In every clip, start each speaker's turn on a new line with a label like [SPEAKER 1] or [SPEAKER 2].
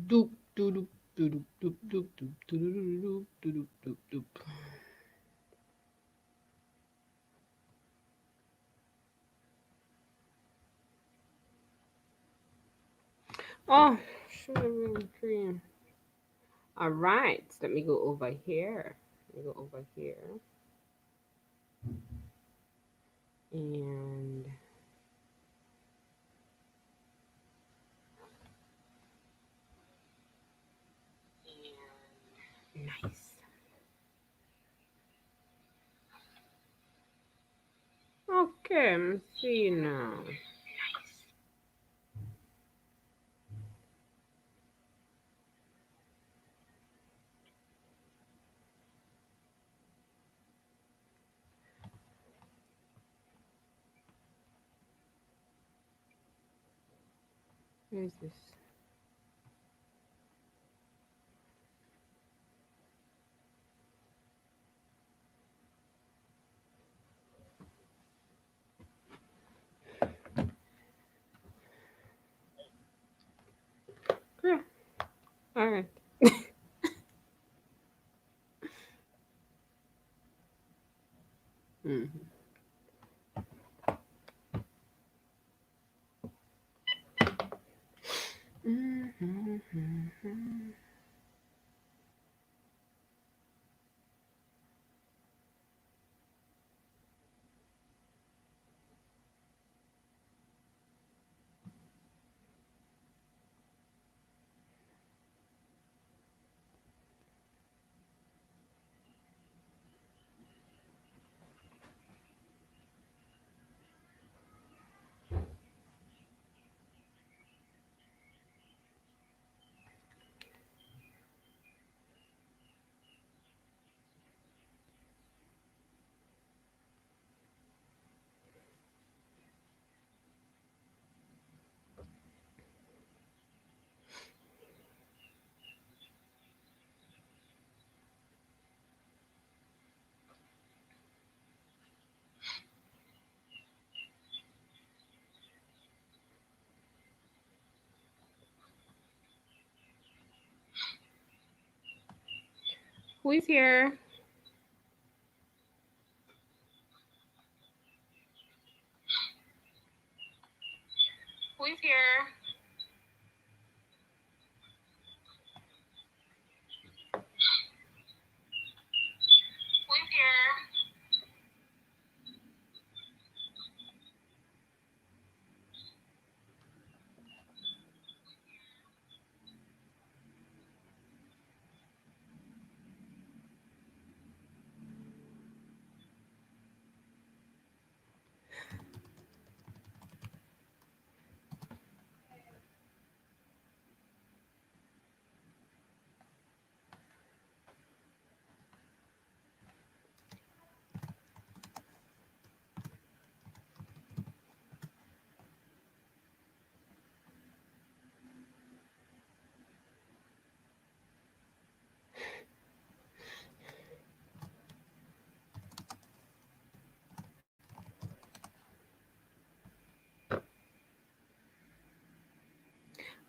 [SPEAKER 1] Doop, doop, doop, doop, doop, doop, doop, doop, doop, doop. Oh, should have been cream. All right, let me go over here. Let me go over here. And nice. Okay, let's see now. Where's this? Yeah. All right. Mhm. Mhm. Who is here? Who is here? Who is here?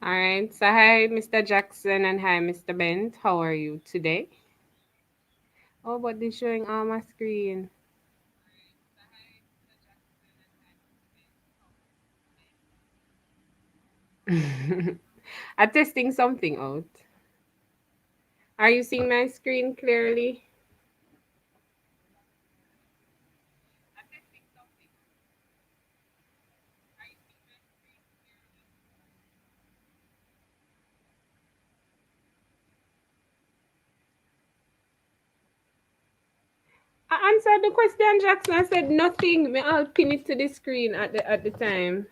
[SPEAKER 1] All right. So hi, Mr. Jackson, and hi, Mr. Bent. How are you today? Oh, but they're showing on my screen. I'm testing something out. Are you seeing my screen clearly? I answered the question, Jackson. I said nothing. I'll pin it to the screen at the time.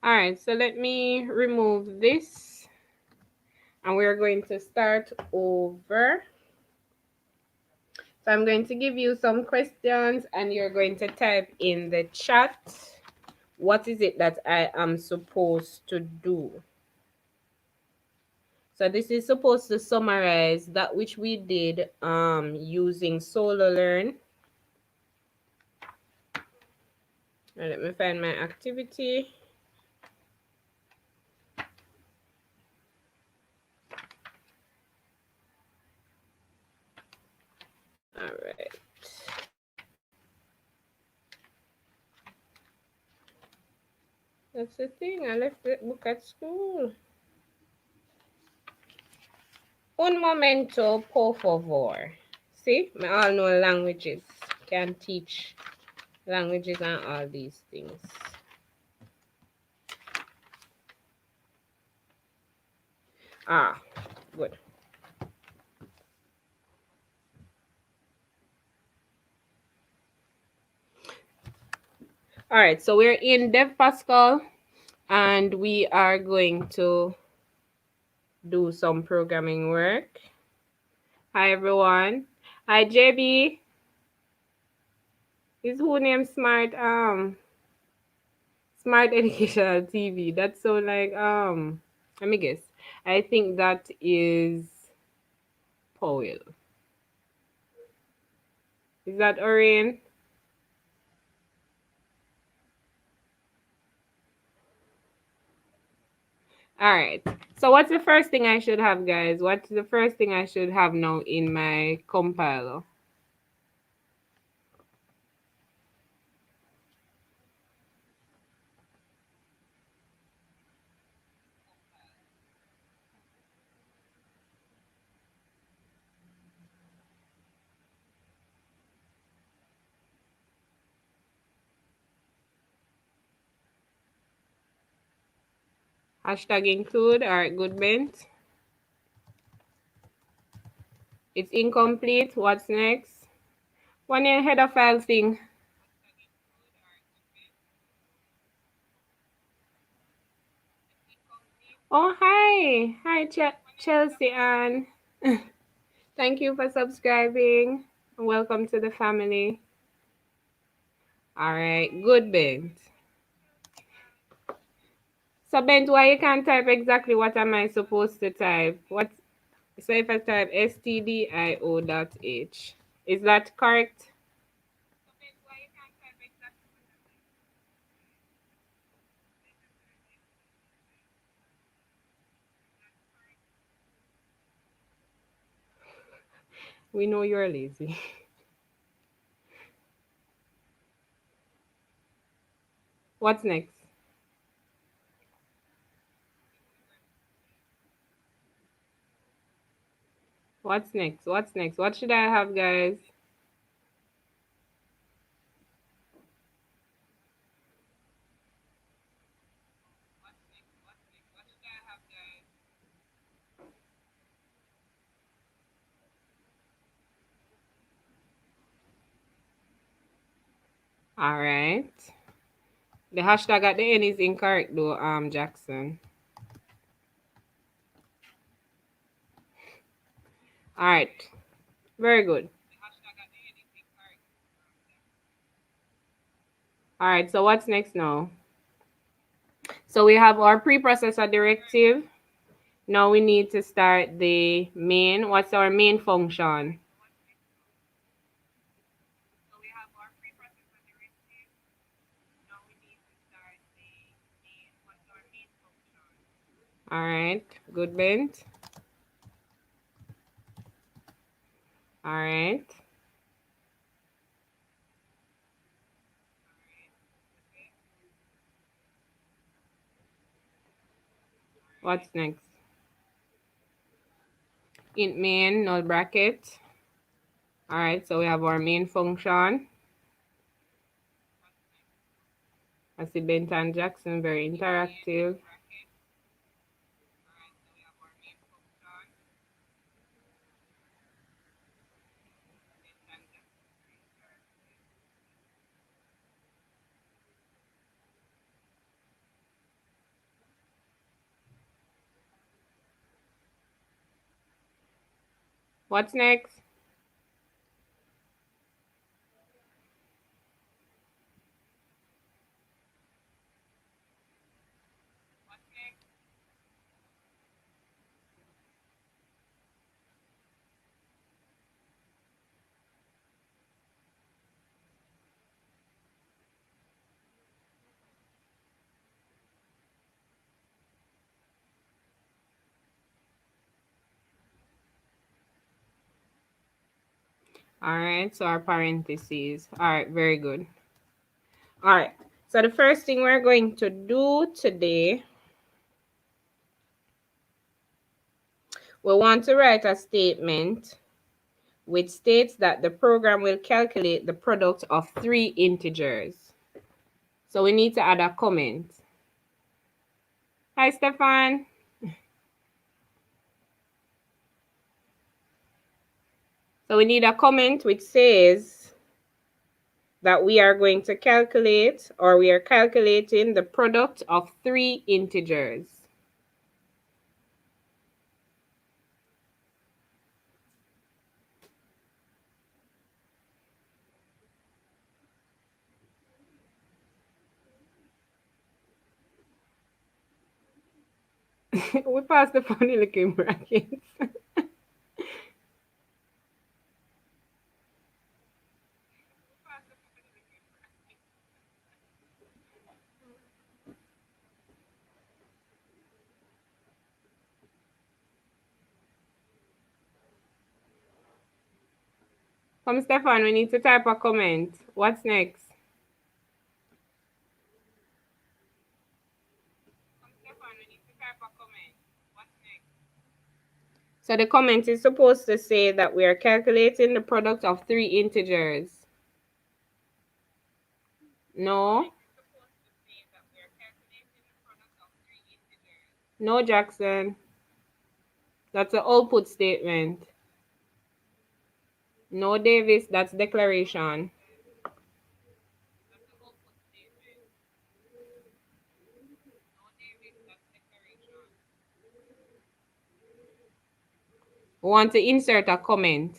[SPEAKER 1] All right. So let me remove this, and we're going to start over. So I'm going to give you some questions, and you're going to type in the chat what is it that I am supposed to do? So this is supposed to summarize that which we did using Solo Learn. Let me find my activity. All right. That's the thing. I left the book at school. Un momento, por favor. See, I all know languages. Can teach languages and all these things. Ah, good. All right, so we're in Dev Pascal and we are going to do some programming work. Hi everyone. Hi JB. Is who named Smart Educational TV? That's so like let me guess. I think that is Powell. Is that Orion? All right. So what's the first thing I should have, guys? What's the first thing I should have now in my compiler? Hashtag include. All right, good, Bent. It's incomplete. What's next? One in header file thing. Oh, hi. Hi, Chelsea Ann. Thank you for subscribing. Welcome to the family. All right, good, Bent. So, Bent, why you can't type exactly what am I supposed to type? So if I type stdio.h, is that correct? We know you're lazy. What's next? What's next? What's next? What should I have, guys? All right. The hashtag at the end is incorrect though, Jackson. All right. Very good. All right. So what's next now? So we have our preprocessor directive. Now we need to start the main. What's our main function? All right. Good, Bent. All right. What's next? Int main, null bracket. All right, so we have our main function. I see Benton Jackson, very interactive. What's next? All right, so our parentheses. All right, very good. All right, so the first thing we're going to do today, we want to write a statement which states that the program will calculate the product of three integers. So we need to add a comment. Hi, Stefan. So we need a comment which says that we are going to calculate, or we are calculating the product of three integers. We passed the funny looking brackets. Come, Stefan, we need to type a comment. What's next? So the comment is supposed to say that we are calculating the product of three integers. No? No, Jackson. That's an output statement. No, Davis, that's declaration. We want to insert a comment.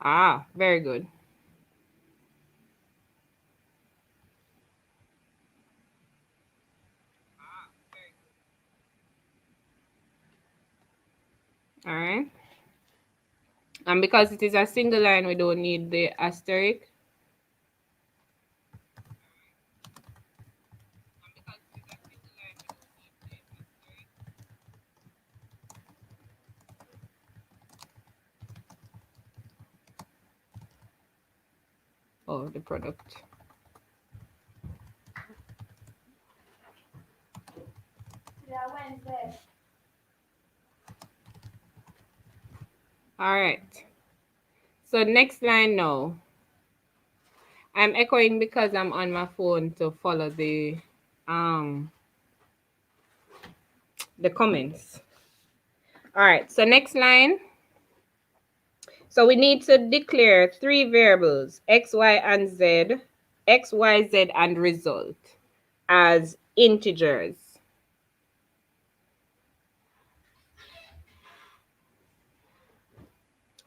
[SPEAKER 1] Ah, very good. All right. And because it is a single line, we don't need the asterisk. Oh, the product.
[SPEAKER 2] Yeah, Wednesday.
[SPEAKER 1] All right. So next line now. I'm echoing because I'm on my phone to follow the comments. All right. So next line. So we need to declare three variables, x, y, and z, x, y, z, and result as integers.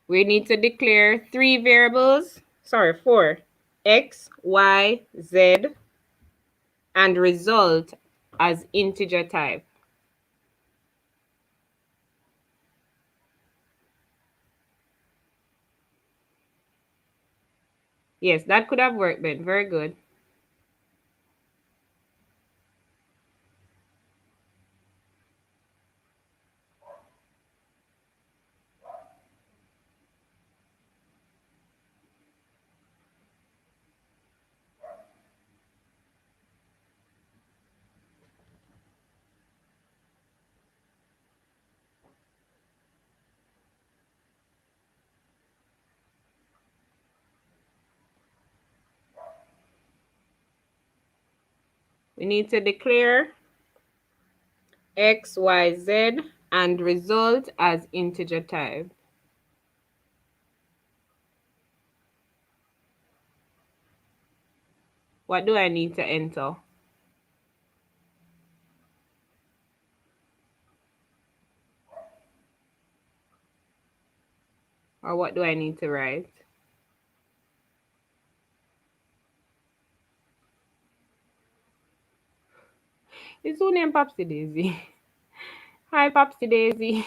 [SPEAKER 1] We need to declare three variables, four, x, y, z, and result as integer type. Yes, that could have worked, Ben. Very good. We need to declare x, y, z, and result as integer type. What do I need to enter? Or what do I need to write? It's who named Popsy Daisy. Hi, Popsy Daisy.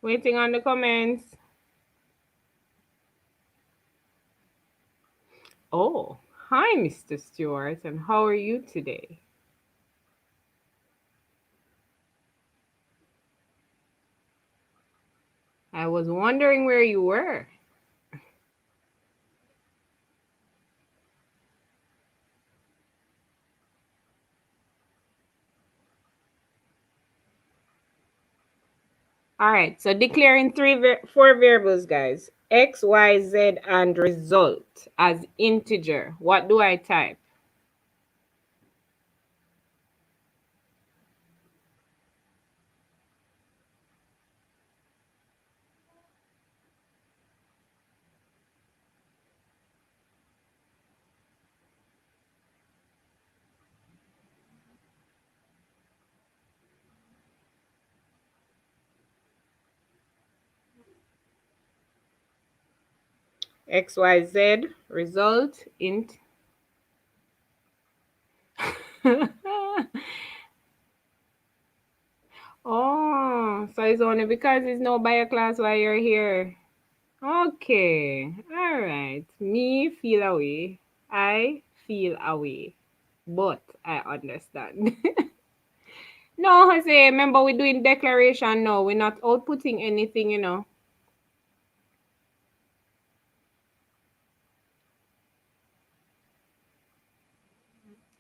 [SPEAKER 1] Waiting on the comments. Oh, hi, Mr. Stewart, and how are you today? I was wondering where you were. All right, so declaring four variables, guys. X, Y, Z, and result as integer. What do I type? X, Y, Z, result, int. Oh, so it's only because it's no bio class why you're here. Okay, all right. Me feel away. I feel away, but I understand. No, Jose, remember we're doing declaration now. We're not outputting anything, you know.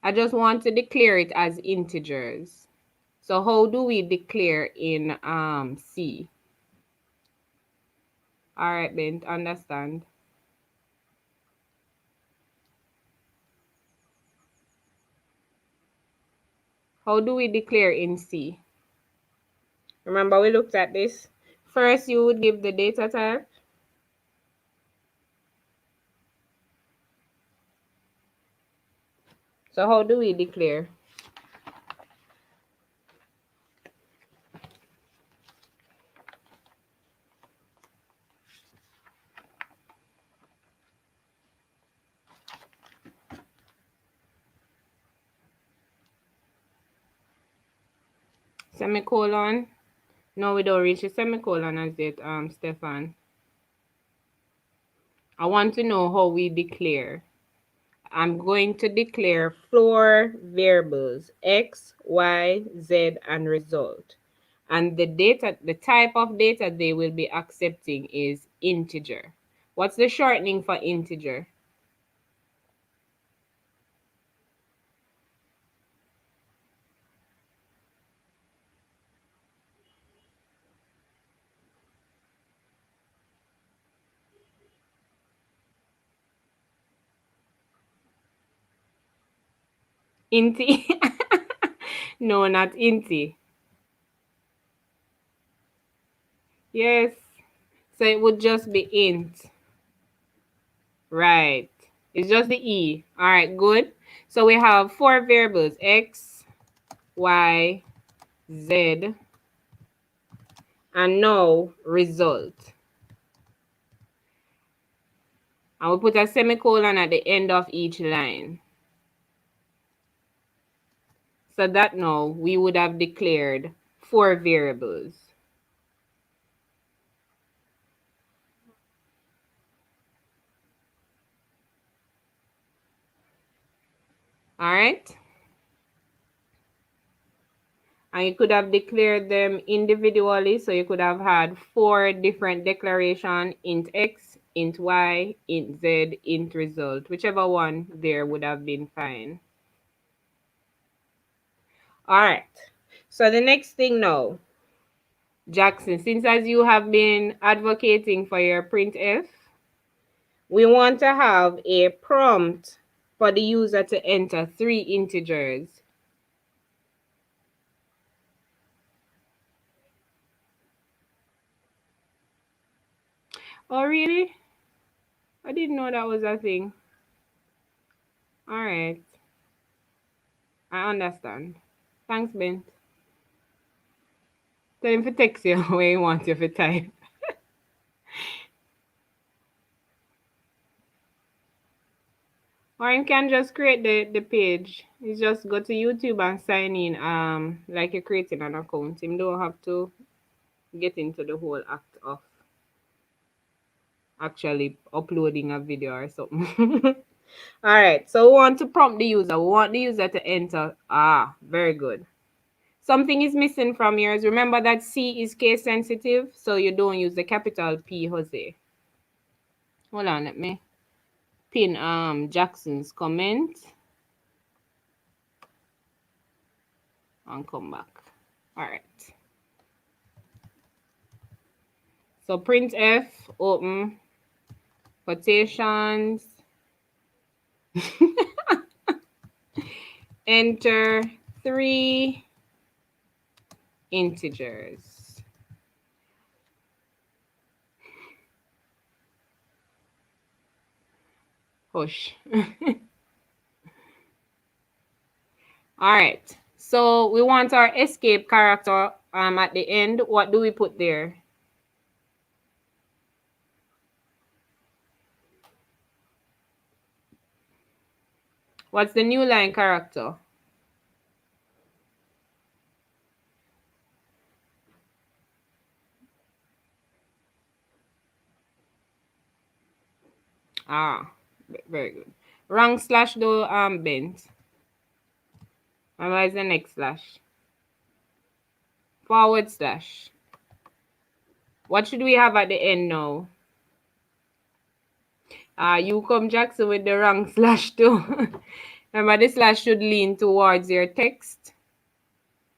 [SPEAKER 1] I just want to declare it as integers. So how do we declare in C? All right, Bent, understand. How do we declare in C? Remember we looked at this. First, you would give the data type. So how do we declare? Semicolon. No, we don't reach a semicolon as yet, Stefan. I want to know how we declare. I'm going to declare four variables, X, Y, Z, and result. And the type of data they will be accepting is integer. What's the shortening for integer? Inti? No, not inti. Yes. So it would just be int. Right. It's just the E. All right, good. So we have four variables, X, Y, Z, and now result. And we put a semicolon at the end of each line. So that now we would have declared four variables. All right? And you could have declared them individually. So you could have had four different declaration, int X, int Y, int Z, int result. Whichever one there would have been fine. All right. So the next thing now, Jackson, since as you have been advocating for your printf, we want to have a prompt for the user to enter three integers. Oh, really? I didn't know that was a thing. All right. I understand. Thanks, Bent. Tell him to text you when he wants you to type. Or you can just create the page. You just go to YouTube and sign in like you're creating an account. You don't have to get into the whole act of actually uploading a video or something. All right, so we want to prompt the user. We want the user to enter. Very good. Something is missing from yours. Remember that C is case sensitive, so you don't use the capital P, Jose. Hold on, let me pin Jackson's comment and come back. All right. So printf, open, quotations, enter 3 integers. Hush. All right. So we want our escape character at the end. What do we put there? What's the new line character? Very good. Wrong slash though bent. And what is the next slash? Forward slash. What should we have at the end now? You come Jackson with the wrong slash too. Remember, the slash should lean towards your text.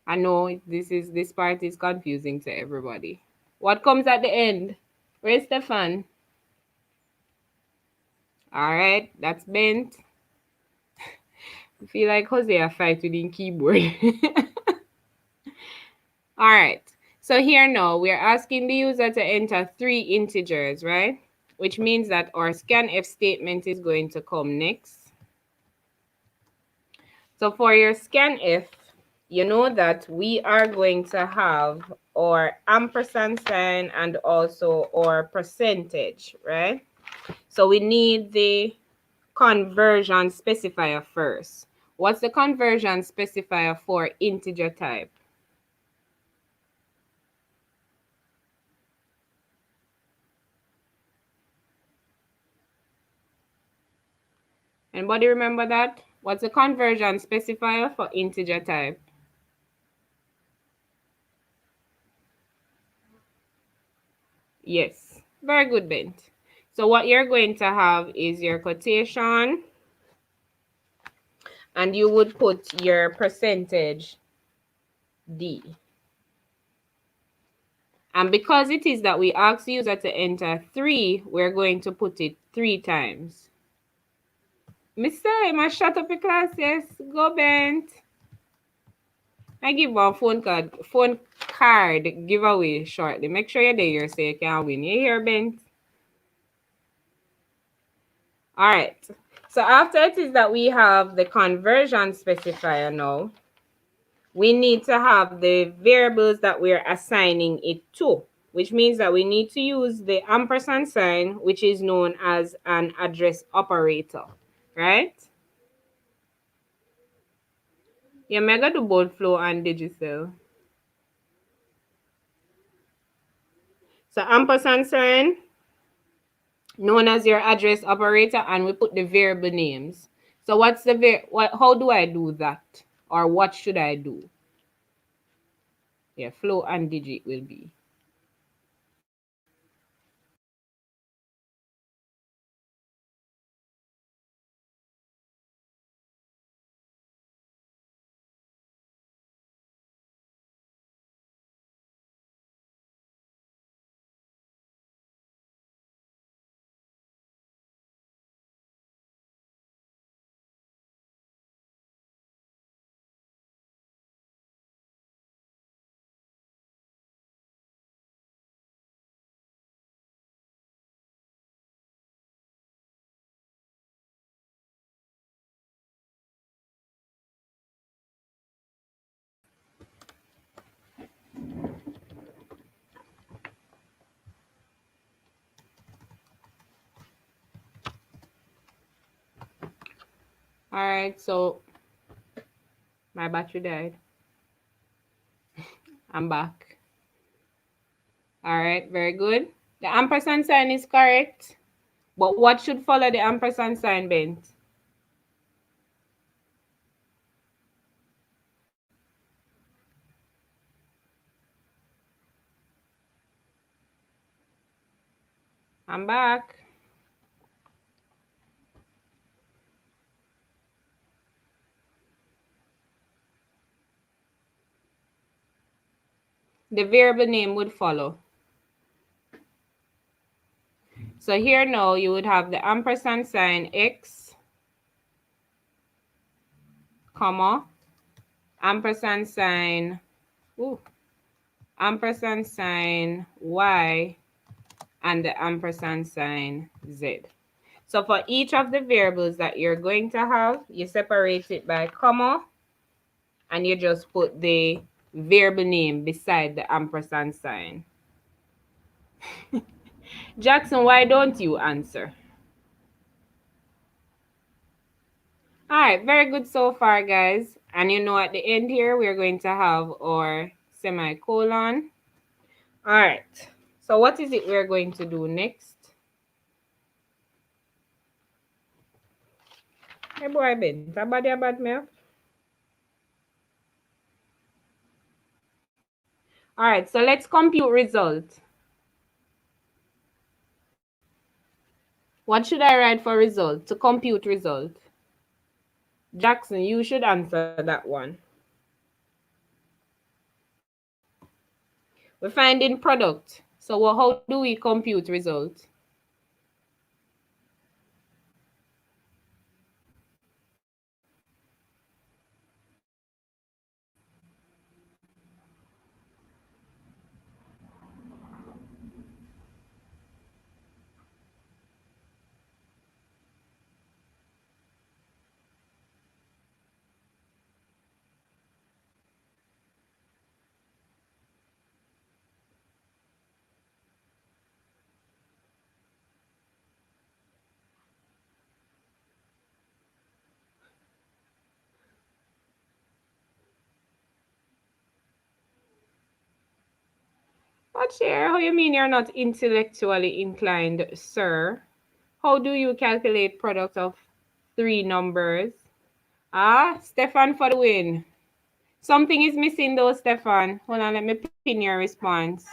[SPEAKER 1] I know this part is confusing to everybody. What comes at the end? Where's Stefan? All right, that's bent. I feel like Jose a fight with the keyboard. All right. So here now, we're asking the user to enter 3 integers, right? Which means that our scanf statement is going to come next. So for your scanf, you know that we are going to have our ampersand sign and also our percentage, right? So we need the conversion specifier first. What's the conversion specifier for integer type? Anybody remember that? What's the conversion specifier for integer type? Yes, very good, Bent. So what you're going to have is your quotation, and you would put your percentage D. And because it is that we ask the user to enter 3, we're going to put it 3 times. Mister, I shut up your class, yes. Go, Bent. I give one phone card giveaway shortly. Make sure you're there so you can win. You hear, Bent? All right. So after it is that we have the conversion specifier now, we need to have the variables that we're assigning it to, which means that we need to use the ampersand sign, which is known as an address operator, right? Yeah, mega do both flow and digital. So ampersand sign, known as your address operator, and we put the variable names. So what's the how do I do that? Or what should I do? Yeah, flow and digit will be. All right, so my battery died. I'm back. All right, very good. The ampersand sign is correct. But what should follow the ampersand sign, Bent? I'm back. The variable name would follow. So here now you would have the ampersand sign x, comma, ampersand sign, ooh, ampersand sign y, and the ampersand sign z. So for each of the variables that you're going to have, you separate it by comma, and you just put the variable name beside the ampersand sign. Jackson, why don't you answer? All right, very good so far, guys. And you know, at the end here, we're going to have our semicolon. All right. So what is it we're going to do next? Hey boy, Ben, somebody about me? All right, so let's compute result. What should I write for result, to compute result? Jackson, you should answer that one. We're finding product. So how do we compute result? What, Cher? How you mean you're not intellectually inclined, sir? How do you calculate product of three numbers? Ah, Stefan for the win. Something is missing though, Stefan. Hold on, let me pin your response.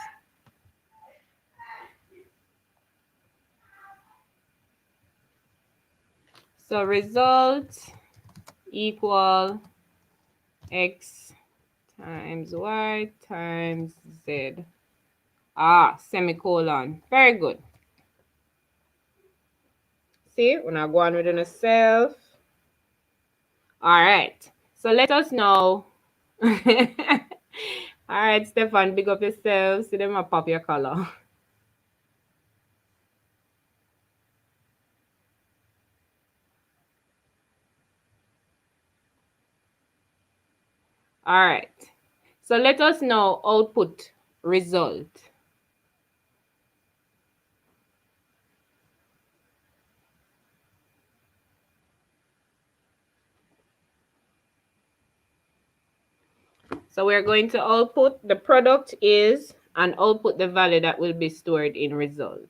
[SPEAKER 1] So result equal x times y times z. Ah, semicolon. Very good. See, we're not going within a self. All right. So let us know. All right, Stefan, big up yourself. See them a pop your color. All right. So let us know output result. So we're going to output the product is and output the value that will be stored in result.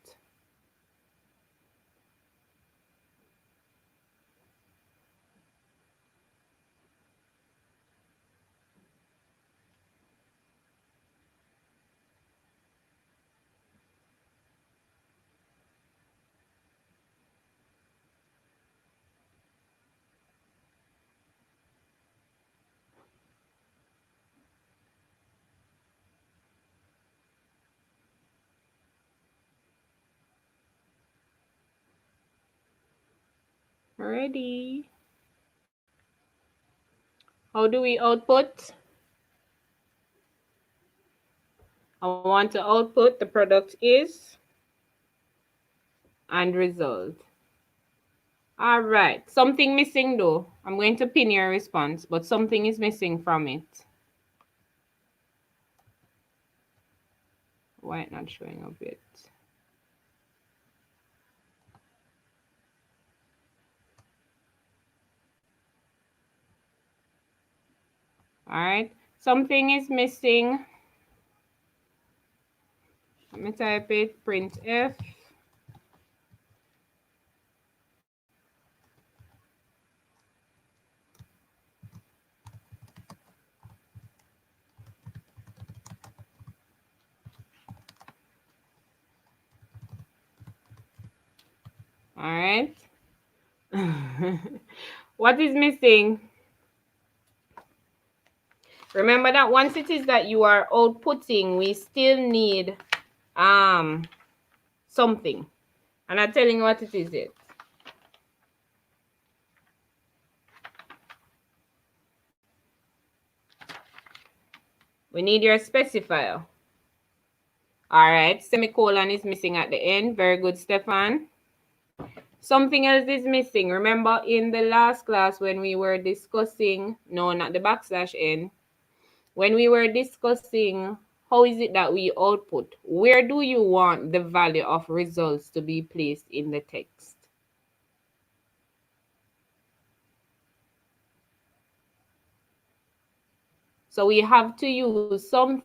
[SPEAKER 1] Ready? How do we output? I want to output the product is and result. All right. Something missing though. I'm going to pin your response, but something is missing from it. Why it not showing up yet? All right. Something is missing. Let me type it, printf. All right. What is missing? Remember that once it is that you are outputting, we still need something. And I'm telling you what it is it. We need your specifier. All right, semicolon is missing at the end. Very good, Stefan. Something else is missing. Remember in the last class when we were discussing, no, not the backslash n, when we were discussing how is it that we output, where do you want the value of results to be placed in the text? So we have to use something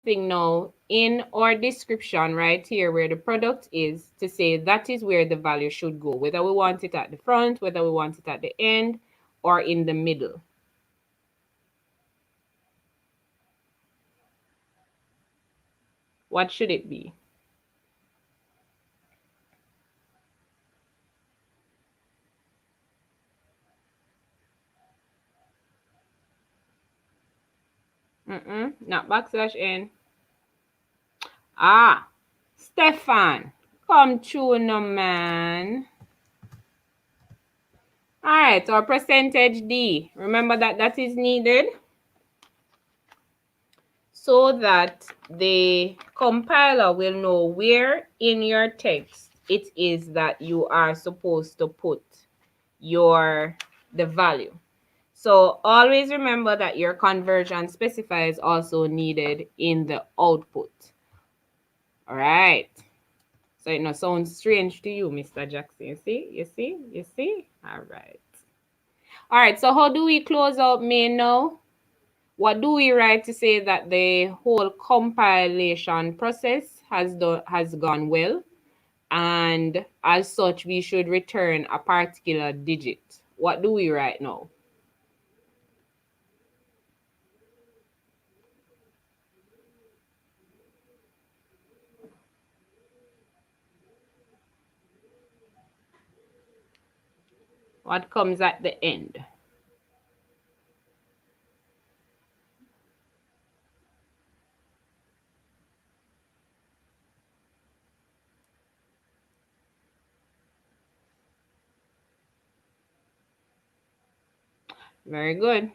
[SPEAKER 1] now in our description right here where the product is to say that is where the value should go, whether we want it at the front, whether we want it at the end, or in the middle. What should it be? Not backslash n. Ah, Stefan, come true no man. All right, our percentage D. Remember that that is needed so that the compiler will know where in your text it is that you are supposed to put the value. So always remember that your conversion specifier is also needed in the output. All right. So it not sounds strange to you, Mr. Jackson. You see? You see? You see? All right. All right. So how do we close out main now? What do we write to say that the whole compilation process has gone well, and as such we should return a particular digit? What do we write now? What comes at the end? Very good.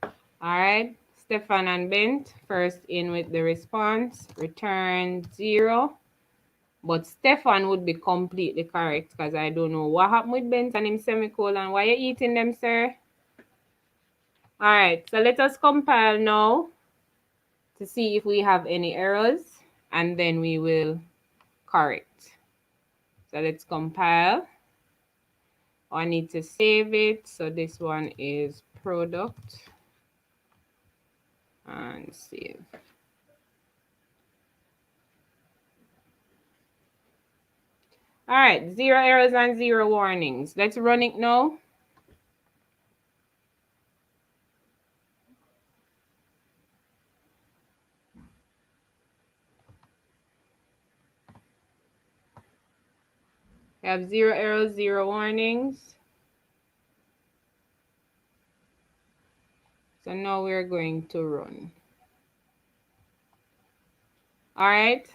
[SPEAKER 1] All right, Stefan and Bent, first in with the response, return 0. But Stefan would be completely correct because I don't know what happened with Bent and him semicolon. Why you eating them, sir? All right, so let us compile now to see if we have any errors, and then we will correct. So let's compile. I need to save it. So this one is product and save. All right, 0 errors and 0 warnings. Let's run it now. We have 0 errors, 0 warnings. So now we're going to run. All right.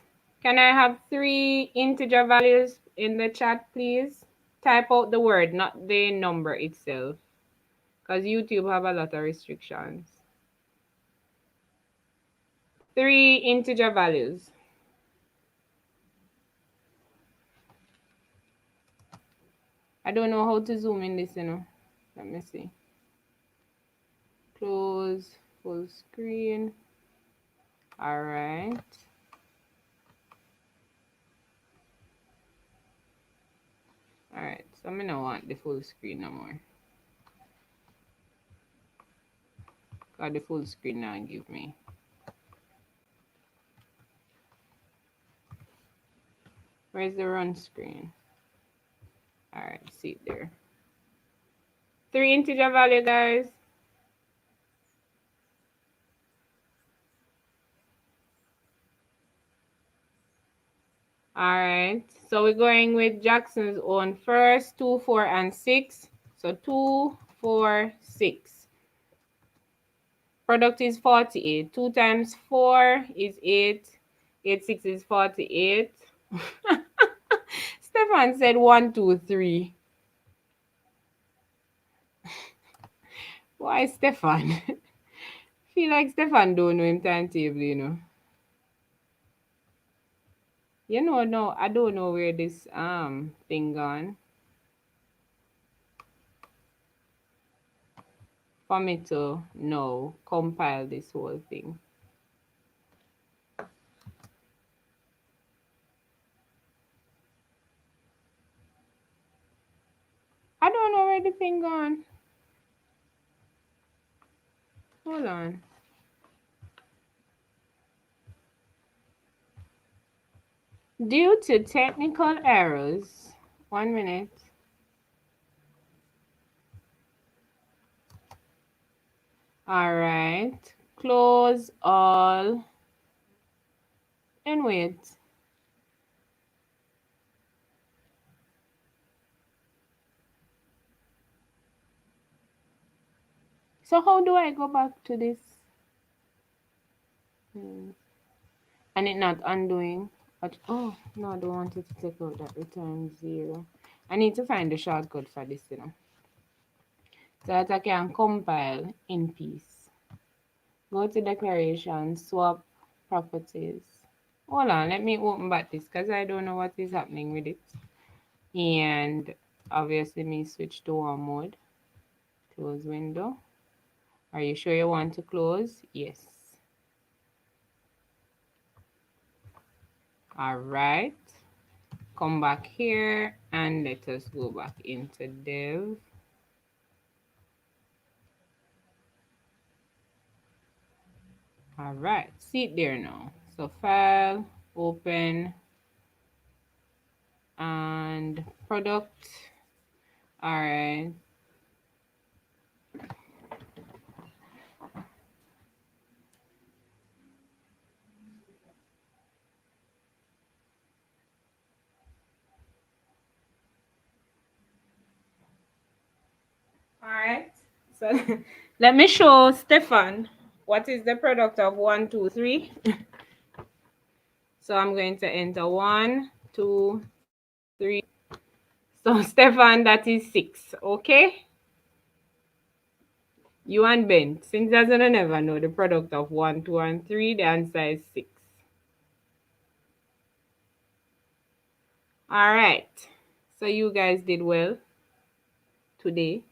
[SPEAKER 1] Can I have 3 integer values in the chat, please? Type out the word, not the number itself, because YouTube have a lot of restrictions. 3 integer values. I don't know how to zoom in this, you know. Let me see. Close full screen. All right. All right. So I don't want the full screen no more. Got the full screen now and give me. Where's the run screen? All right, see it there. 3 integer value, guys. All right, so we're going with Jackson's own first, 2, 4, and 6. So 2, 4, 6. Product is 48. 2 times 4 is 8. 8, 6 is 48. Stefan said 1, 2, 3. Why Stefan? Feel like Stefan don't know him timetable, you know. You know, no, I don't know where this thing gone. For me to know, compile this whole thing. I don't know where the thing gone. Hold on. Due to technical errors, 1 minute. All right, close all and wait. So how do I go back to this? And it not undoing. But oh no, I don't want it to take out that return 0. I need to find the shortcut for this, you know, so that I can compile in peace. Go to declaration, swap properties. Hold on, let me open back this because I don't know what is happening with it. And obviously me switch to one mode. Close window. Are you sure you want to close? Yes. All right. Come back here and let us go back into dev. All right, see it there now. So file, open, and product. All right. All right. So let me show Stefan what is the product of 1, 2, 3. So I'm going to enter 1, 2, 3. So Stefan, that is 6. Okay. You and Ben, since you're gonna never know the product of 1, 2, and 3, the answer is 6. All right. So you guys did well today.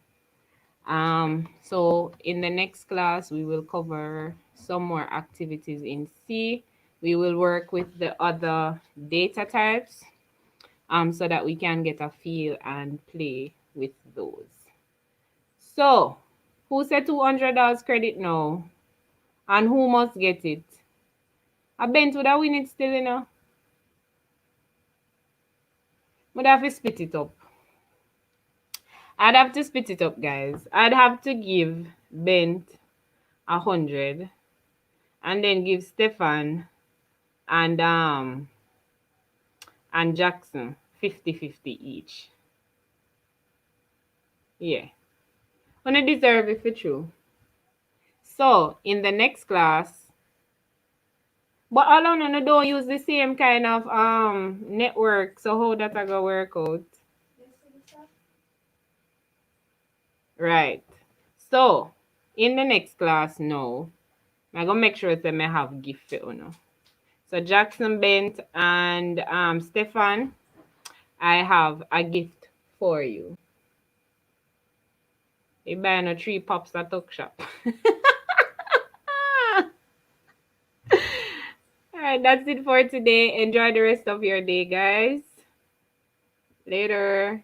[SPEAKER 1] So in the next class, we will cover some more activities in C. We will work with the other data types so that we can get a feel and play with those. So, who said $200 credit now? And who must get it? I bet would I win it still, you know? Would I have to split it up? I'd have to split it up, guys. I'd have to give Bent 100 and then give Stefan and Jackson 50-50 each. Yeah. Wanna deserve it for true. So in the next class, but all on no don't use the same kind of network. So how that I go work out? Right. So in the next class now, I'm gonna make sure that I have gift for you. So Jackson, Bent, and Stefan, I have a gift for you. You buy no 3 pops at Tuck Shop. Alright, that's it for today. Enjoy the rest of your day, guys. Later.